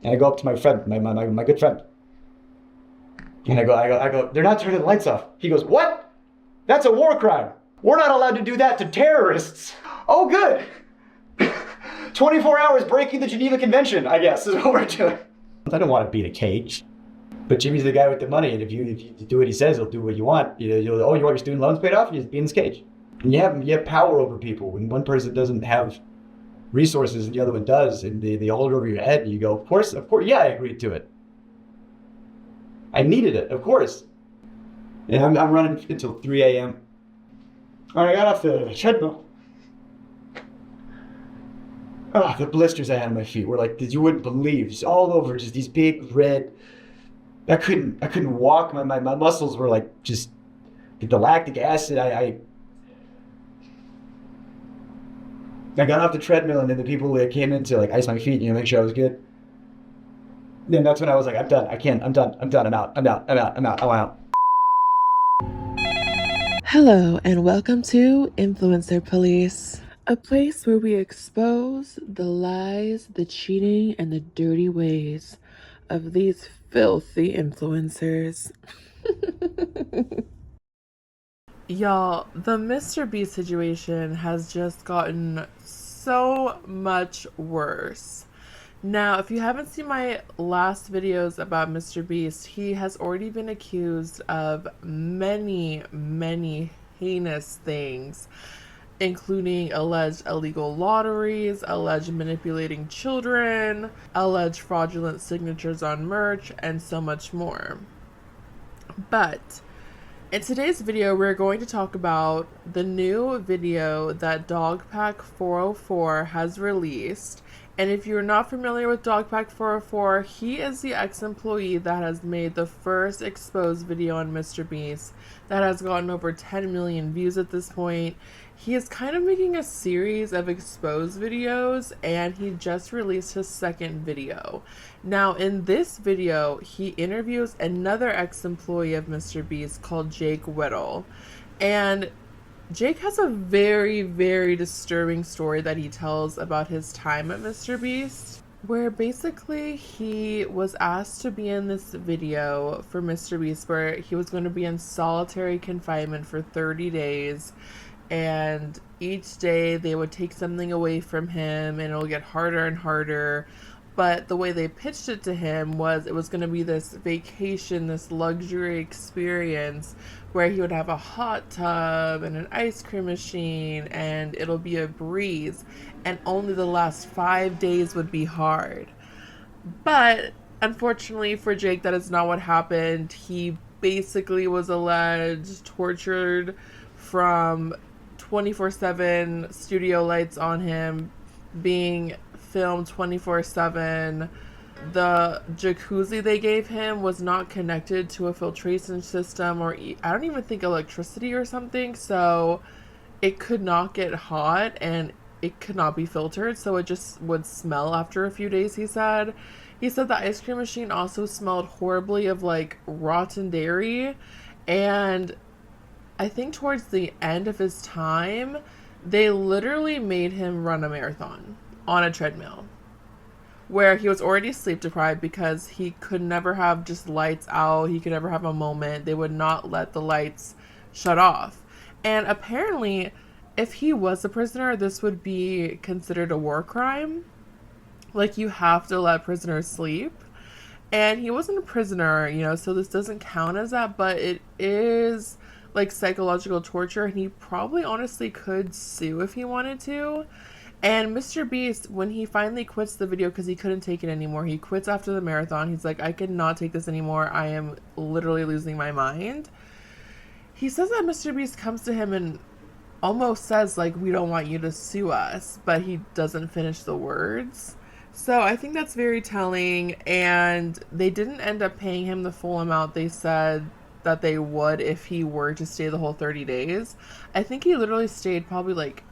And I go up to my friend, my good friend, and I go, they're not turning the lights off. He goes, what? That's a war crime. We're not allowed to do that to terrorists. Oh, good. 24 hours breaking the Geneva Convention, I guess, is what we're doing. I don't want to beat a cage. But Jimmy's the guy with the money, and if you do what he says, he'll do what you want. You want your student loans paid off? You just be in this cage. And you have power over people. When one person doesn't have resources and the other one does, and they hold it over your head, and you go, of course, yeah, I agreed to it. I needed it, of course. And I'm running until 3 a.m. All right, I got off the treadmill. Oh, the blisters I had on my feet were like, you wouldn't believe, just all over, just these big red. I couldn't walk. My muscles were like just the lactic acid. I got off the treadmill, and then the people that came in to like ice my feet, make sure I was good. Then that's when I was like, I'm done. I can't. I'm done. I'm done. I'm out. I'm out. I'm out. I'm out. I'm out. Hello, and welcome to Influencer Police, a place where we expose the lies, the cheating, and the dirty ways of these filthy influencers. Y'all, the MrBeast situation has just gotten so much worse. Now, if you haven't seen my last videos about MrBeast, he has already been accused of many, many heinous things, including alleged illegal lotteries, alleged manipulating children, alleged fraudulent signatures on merch, and so much more. But in today's video, we're going to talk about the new video that Dogpack 404 has released. And if you're not familiar with Dogpack 404, he is the ex-employee that has made the first exposed video on MrBeast that has gotten over 10 million views at this point. He is kind of making a series of exposed videos, and he just released his second video. Now, in this video, he interviews another ex-employee of MrBeast called Jake Whittle. And Jake has a very, very disturbing story that he tells about his time at MrBeast, where basically he was asked to be in this video for MrBeast where he was going to be in solitary confinement for 30 days, and each day they would take something away from him and it'll get harder and harder. But the way they pitched it to him was it was going to be this vacation, this luxury experience where he would have a hot tub and an ice cream machine, and it'll be a breeze, and only the last 5 days would be hard. But unfortunately for Jake, that is not what happened. He basically was alleged tortured from 24/7 studio lights on him, being filmed 24/7. The jacuzzi they gave him was not connected to a filtration system, or I don't even think electricity or something, so it could not get hot and it could not be filtered, so it just would smell after a few days. He said the ice cream machine also smelled horribly of like rotten dairy. And I think towards the end of his time, they literally made him run a marathon on a treadmill, where he was already sleep deprived because he could never have just lights out. He could never have a moment. They would not let the lights shut off. And apparently, if he was a prisoner, this would be considered a war crime. Like, you have to let prisoners sleep. And he wasn't a prisoner, so this doesn't count as that, but it is like psychological torture, and he probably honestly could sue if he wanted to. And MrBeast, when he finally quits the video because he couldn't take it anymore, he quits after the marathon. He's like, I cannot take this anymore. I am literally losing my mind. He says that MrBeast comes to him and almost says, like, we don't want you to sue us, but he doesn't finish the words. So I think that's very telling, and they didn't end up paying him the full amount they said that they would if he were to stay the whole 30 days. I think he literally stayed probably like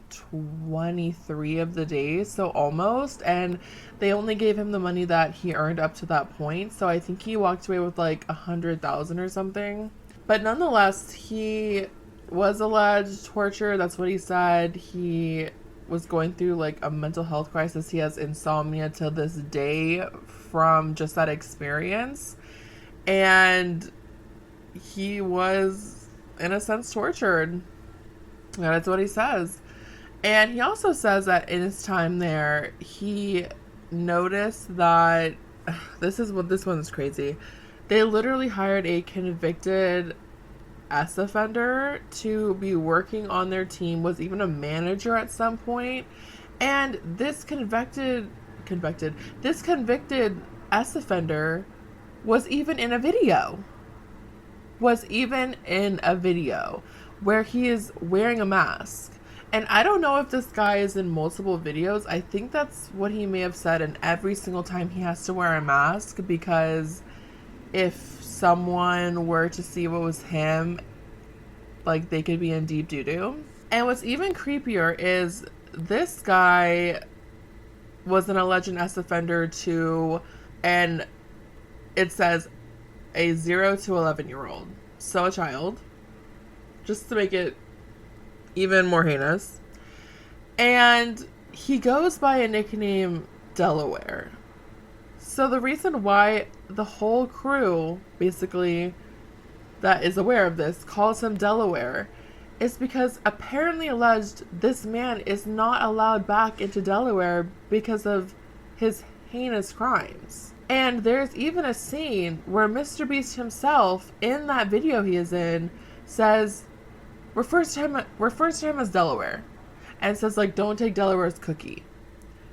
23 of the days, so almost, and they only gave him the money that he earned up to that point, so I think he walked away with like 100,000 or something. But nonetheless, he was alleged torture. That's what he said. He was going through like a mental health crisis. He has insomnia to this day from just that experience. And he was, in a sense, tortured. That's what he says. And he also says that in his time there, he noticed that this one's crazy. They literally hired a convicted offender to be working on their team, was even a manager at some point. And this convicted offender was even in a video. Where he is wearing a mask. And I don't know if this guy is in multiple videos. I think that's what he may have said, and every single time he has to wear a mask, because if someone were to see what was him, like, they could be in deep doo-doo. And what's even creepier is this guy was an alleged offender to, and it says a 0 to 11-year-old. So a child. Just to make it even more heinous. And he goes by a nickname Delaware. So the reason why the whole crew, basically, that is aware of this, calls him Delaware is because apparently alleged this man is not allowed back into Delaware because of his heinous crimes. And there's even a scene where MrBeast himself, in that video he is in, refers to him as Delaware, and says, like, don't take Delaware's cookie.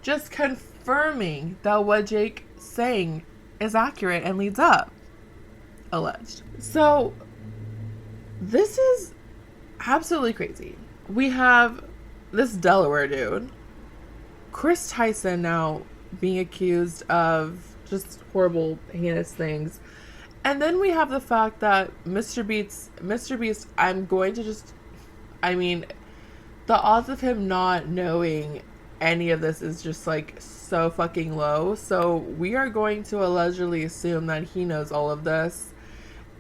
Just confirming that what Jake's saying is accurate and leads up. Alleged. So, this is absolutely crazy. We have this Delaware dude, Chris Tyson, now being accused of just horrible, heinous things. And then we have the fact that MrBeast, the odds of him not knowing any of this is just, like, so fucking low. So we are going to allegedly assume that he knows all of this.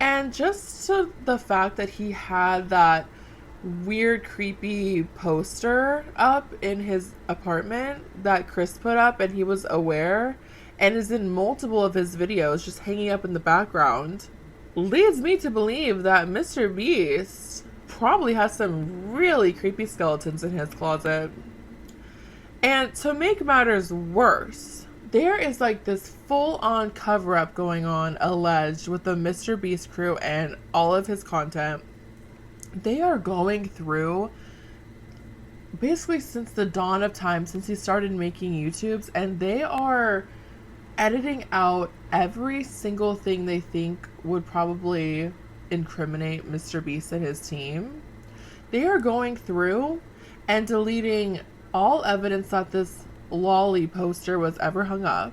And just to the fact that he had that weird, creepy poster up in his apartment that Chris put up, and he was aware, and is in multiple of his videos just hanging up in the background, leads me to believe that MrBeast probably has some really creepy skeletons in his closet. And to make matters worse, there is like this full-on cover-up going on, alleged, with the MrBeast crew and all of his content. They are going through, basically since the dawn of time, since he started making YouTubes, and they are editing out every single thing they think would probably incriminate MrBeast and his team. They are going through and deleting all evidence that this lolly poster was ever hung up.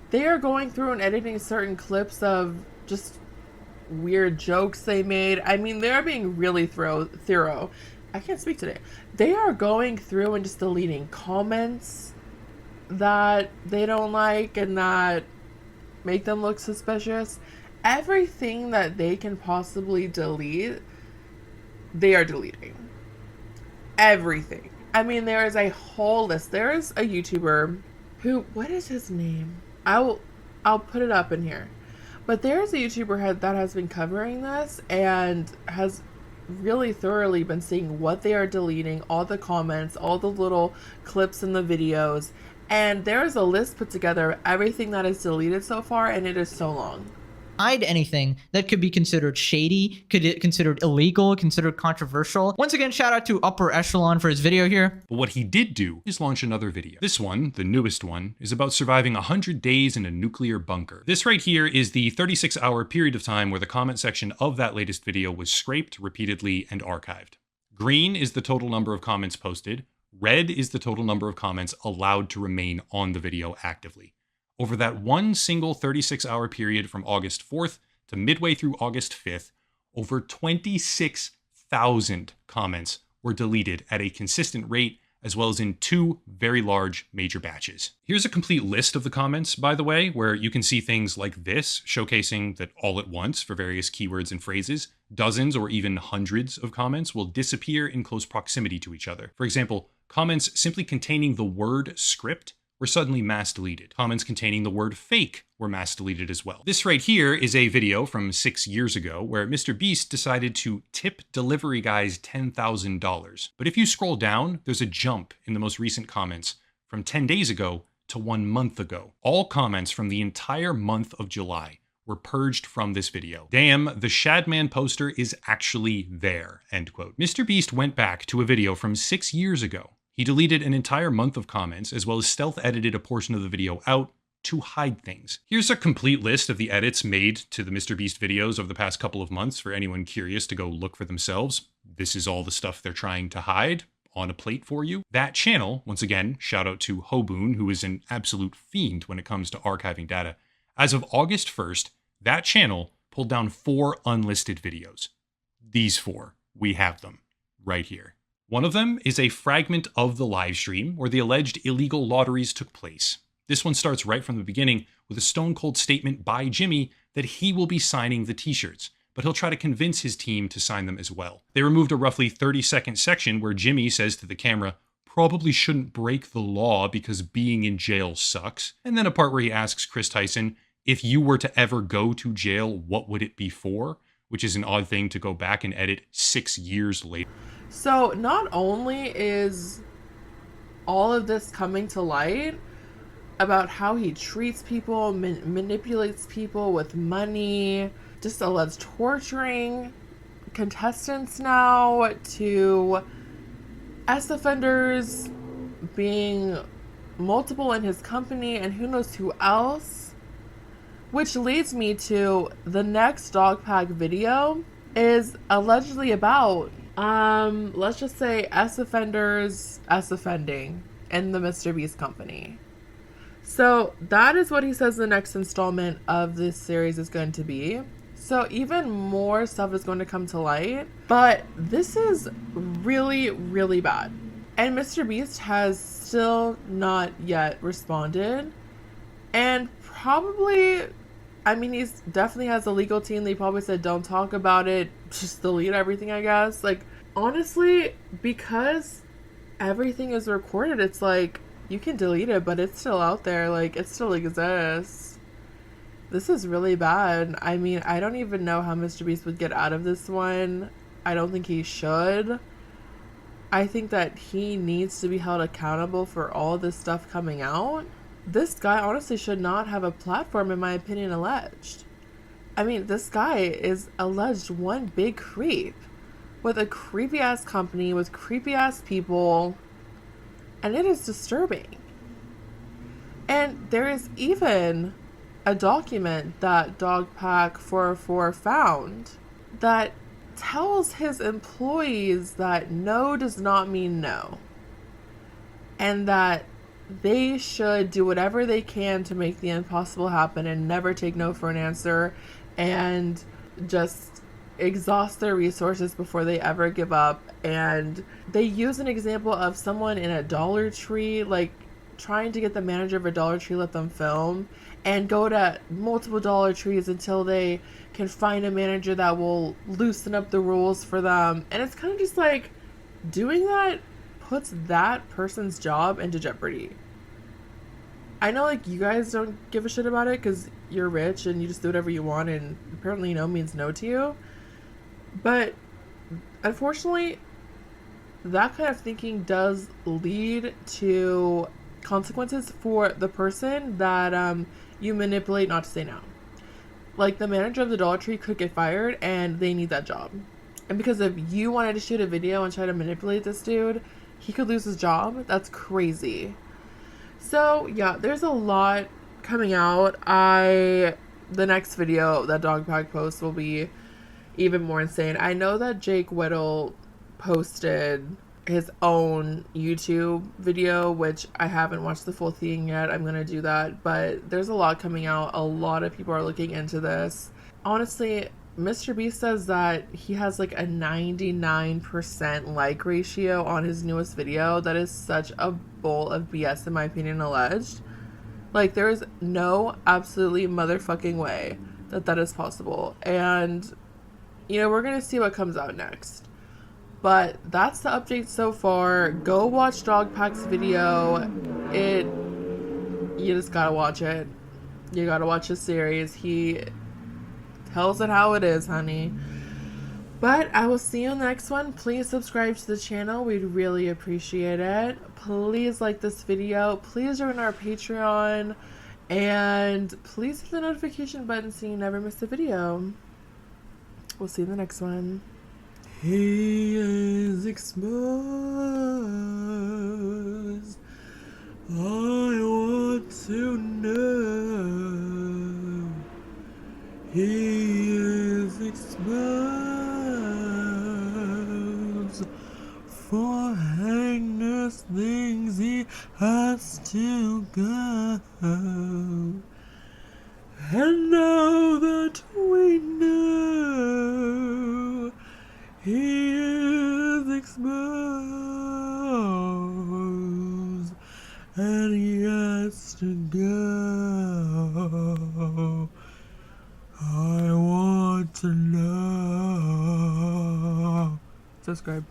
They are going through and editing certain clips of just weird jokes they made. I mean, they're being really thorough. I can't speak today. They are going through and just deleting comments that they don't like and that make them look suspicious. Everything that they can possibly delete, they are deleting. Everything. I mean, there is a whole list. There is a YouTuber who, what is his name? I'll put it up in here. But there's a YouTuber that has been covering this and has really thoroughly been seeing what they are deleting, all the comments, all the little clips in the videos. And there is a list put together of everything that is deleted so far, and it is so long. Hide anything that could be considered shady, considered illegal, considered controversial. Once again, shout out to Upper Echelon for his video here. But what he did do is launch another video. This one, the newest one, is about surviving 100 days in a nuclear bunker. This right here is the 36-hour period of time where the comment section of that latest video was scraped repeatedly and archived. Green is the total number of comments posted. Red is the total number of comments allowed to remain on the video actively. Over that one single 36-hour period from August 4th to midway through August 5th, over 26,000 comments were deleted at a consistent rate, as well as in 2 very large major batches. Here's a complete list of the comments, by the way, where you can see things like this, showcasing that all at once, for various keywords and phrases, dozens or even hundreds of comments will disappear in close proximity to each other. For example, comments simply containing the word script were suddenly mass deleted. Comments containing the word fake were mass deleted as well. This right here is a video from 6 years ago where MrBeast decided to tip delivery guys $10,000. But if you scroll down, there's a jump in the most recent comments from 10 days ago to 1 month ago. All comments from the entire month of July were purged from this video. Damn, the Shadman poster is actually there, end quote. MrBeast went back to a video from 6 years ago. He deleted an entire month of comments, as well as stealth edited a portion of the video out to hide things. Here's a complete list of the edits made to the MrBeast videos over the past couple of months for anyone curious to go look for themselves. This is all the stuff they're trying to hide on a plate for you. That channel, once again, shout out to Hoboon, who is an absolute fiend when it comes to archiving data. As of August 1st, that channel pulled down 4 unlisted videos. These 4, we have them right here. One of them is a fragment of the live stream where the alleged illegal lotteries took place. This one starts right from the beginning with a stone cold statement by Jimmy that he will be signing the t-shirts, but he'll try to convince his team to sign them as well. They removed a roughly 30-second section where Jimmy says to the camera, "Probably shouldn't break the law because being in jail sucks." And then a part where he asks Chris Tyson, if you were to ever go to jail, what would it be for? Which is an odd thing to go back and edit 6 years later. So not only is all of this coming to light about how he treats people, manipulates people with money, just alleged torturing contestants now, to ex-offenders being multiple in his company and who knows who else. Which leads me to the next Dogpack video is allegedly about, let's just say ex-offenders offending in the MrBeast company. So that is what he says the next installment of this series is going to be. So even more stuff is going to come to light, but this is really, really bad. And MrBeast has still not yet responded. And probably, I mean, he's definitely has a legal team. They probably said, don't talk about it, just delete everything, I guess. Like, honestly, because everything is recorded, it's like, you can delete it, but it's still out there. Like, it still exists. This is really bad. I mean, I don't even know how MrBeast would get out of this one. I don't think he should. I think that he needs to be held accountable for all this stuff coming out. This guy honestly should not have a platform, in my opinion, alleged. I mean, this guy is alleged one big creep with a creepy ass company with creepy ass people, and it is disturbing. And there is even a document that Dogpack 404 found that tells his employees that no does not mean no, and that they should do whatever they can to make the impossible happen and never take no for an answer, and just exhaust their resources before they ever give up. And they use an example of someone in a Dollar Tree, like trying to get the manager of a Dollar Tree let them film, and go to multiple Dollar Trees until they can find a manager that will loosen up the rules for them. And it's kind of just like, doing that puts that person's job into jeopardy. I know, like, you guys don't give a shit about it because you're rich and you just do whatever you want, and apparently no means no to you. But unfortunately, that kind of thinking does lead to consequences for the person that you manipulate not to say no. Like, the manager of the Dollar Tree could get fired and they need that job. And because if you wanted to shoot a video and try to manipulate this dude, he could lose his job. That's crazy. So yeah, there's a lot coming out. The next video that Dogpack posts will be even more insane. I know that Jake Whittle posted his own YouTube video, which I haven't watched the full thing yet. I'm gonna do that, but there's a lot coming out. A lot of people are looking into this. Honestly, MrBeast says that he has like a 99% like ratio on his newest video. That is such a bowl of BS, in my opinion, alleged. Like, there is no absolutely motherfucking way that that is possible. And, you know, we're gonna see what comes out next. But that's the update so far. Go watch Dogpack's video. You just gotta watch it. You gotta watch the series. He tells it how it is, honey. But I will see you in the next one. Please subscribe to the channel. We'd really appreciate it. Please like this video. Please join our Patreon. And please hit the notification button so you never miss a video. We'll see you in the next one. He is exposed. I want to know. He is exposed. For heinous things he has to go. And now that we know he is exposed and he has to go, I want to know. Subscribe.